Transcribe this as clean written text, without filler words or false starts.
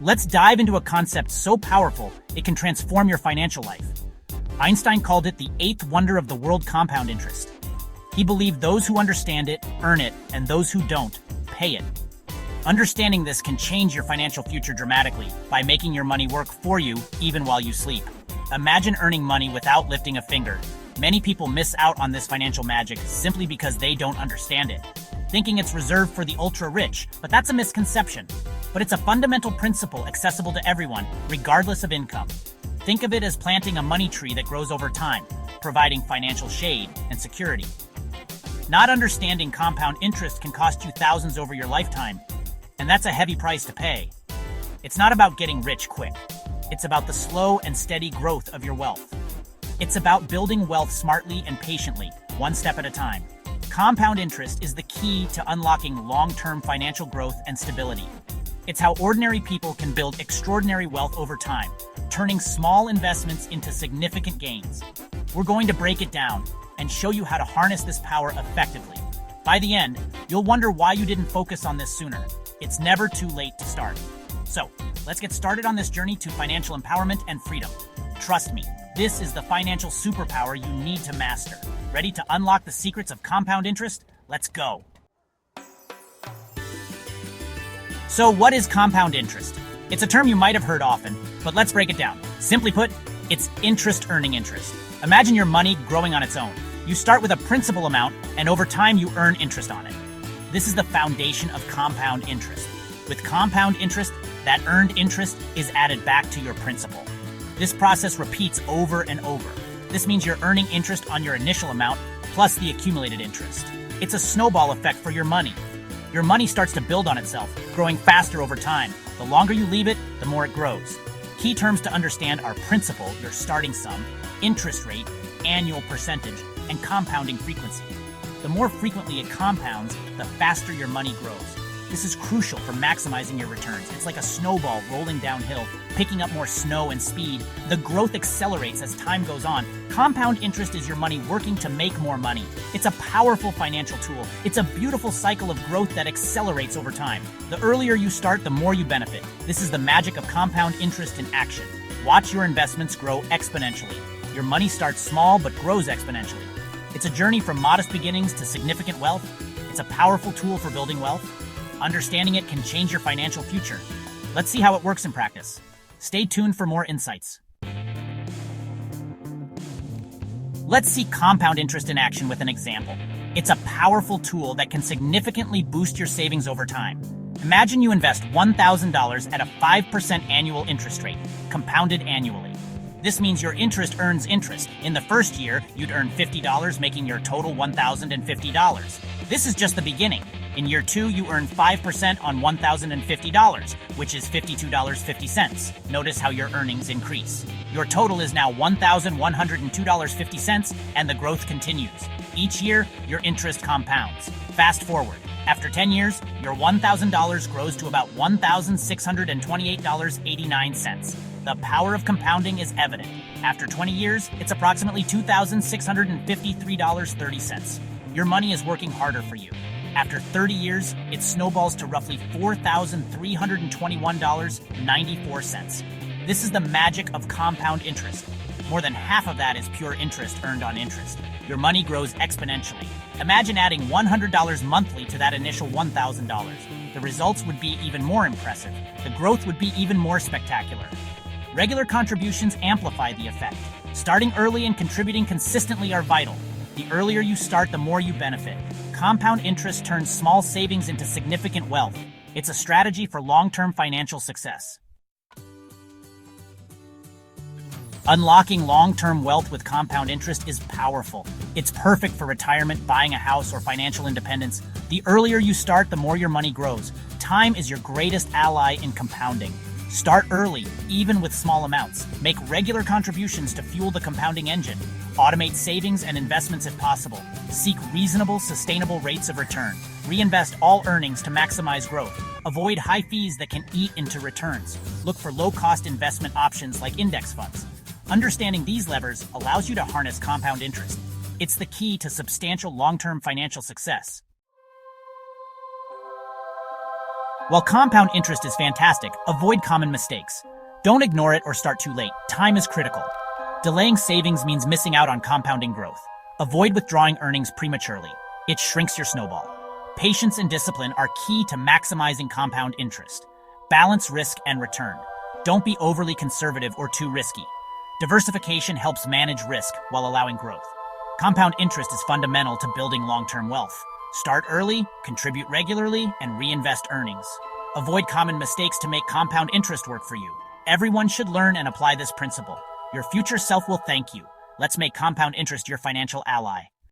Let's dive into a concept so powerful it can transform your financial life. Einstein called it the eighth wonder of the world: compound interest. He believed those who understand it earn it, and those who don't pay it. Understanding this can change your financial future dramatically by making your money work for you even while you sleep. Imagine earning money without lifting a finger. Many people miss out on this financial magic simply because they don't understand it, thinking it's reserved for the ultra-rich, but that's a misconception. But it's a fundamental principle accessible to everyone, regardless of income. Think of it as planting a money tree that grows over time, providing financial shade and security. Not understanding compound interest can cost you thousands over your lifetime, and that's a heavy price to pay. It's not about getting rich quick. It's about the slow and steady growth of your wealth. It's about building wealth smartly and patiently, one step at a time. Compound interest is the key to unlocking long-term financial growth and stability. It's how ordinary people can build extraordinary wealth over time, turning small investments into significant gains. We're going to break it down and show you how to harness this power effectively. By the end, you'll wonder why you didn't focus on this sooner. It's never too late to start. So, let's get started on this journey to financial empowerment and freedom. Trust me, this is the financial superpower you need to master. Ready to unlock the secrets of compound interest? Let's go. So what is compound interest? It's a term you might have heard often, but let's break it down. Simply put, it's interest earning interest. Imagine your money growing on its own. You start with a principal amount, and over time you earn interest on it. This is the foundation of compound interest. With compound interest, that earned interest is added back to your principal. This process repeats over and over. This means you're earning interest on your initial amount plus the accumulated interest. It's a snowball effect for your money. Your money starts to build on itself, growing faster over time. The longer you leave it, the more it grows. Key terms to understand are principal, your starting sum, interest rate, annual percentage, and compounding frequency. The more frequently it compounds, the faster your money grows. This is crucial for maximizing your returns. It's like a snowball rolling downhill, picking up more snow and speed. The growth accelerates as time goes on. Compound interest is your money working to make more money. It's a powerful financial tool. It's a beautiful cycle of growth that accelerates over time. The earlier you start, the more you benefit. This is the magic of compound interest in action. Watch your investments grow exponentially. Your money starts small but grows exponentially. It's a journey from modest beginnings to significant wealth. It's a powerful tool for building wealth. Understanding it can change your financial future. Let's see how it works in practice. Stay tuned for more insights. Let's see compound interest in action with an example. It's a powerful tool that can significantly boost your savings over time. Imagine you invest $1,000 at a 5% annual interest rate, compounded annually. This means your interest earns interest. In the first year, you'd earn $50, making your total $1,050. This is just the beginning. In year 2, you earn 5% on $1,050, which is $52.50. Notice how your earnings increase. Your total is now $1,102.50, and the growth continues. Each year, your interest compounds. Fast forward. After 10 years, your $1,000 grows to about $1,628.89. The power of compounding is evident. After 20 years, it's approximately $2,653.30. Your money is working harder for you. After 30 years, it snowballs to roughly $4,321.94. This is the magic of compound interest. More than half of that is pure interest earned on interest. Your money grows exponentially. Imagine adding $100 monthly to that initial $1,000. The results would be even more impressive. The growth would be even more spectacular. Regular contributions amplify the effect. Starting early and contributing consistently are vital. The earlier you start, the more you benefit. Compound interest turns small savings into significant wealth. It's a strategy for long-term financial success. Unlocking long-term wealth with compound interest is powerful. It's perfect for retirement, buying a house, or financial independence. The earlier you start, the more your money grows. Time is your greatest ally in compounding. Start early, even with small amounts. Make regular contributions to fuel the compounding engine. Automate savings and investments if possible. Seek reasonable, sustainable rates of return. Reinvest all earnings to maximize growth. Avoid high fees that can eat into returns. Look for low-cost investment options like index funds. Understanding these levers allows you to harness compound interest. It's the key to substantial long-term financial success. While compound interest is fantastic, avoid common mistakes. Don't ignore it or start too late. Time is critical. Delaying savings means missing out on compounding growth. Avoid withdrawing earnings prematurely. It shrinks your snowball. Patience and discipline are key to maximizing compound interest. Balance risk and return. Don't be overly conservative or too risky. Diversification helps manage risk while allowing growth. Compound interest is fundamental to building long-term wealth. Start early, contribute regularly, and reinvest earnings. Avoid common mistakes to make compound interest work for you. Everyone should learn and apply this principle. Your future self will thank you. Let's make compound interest your financial ally.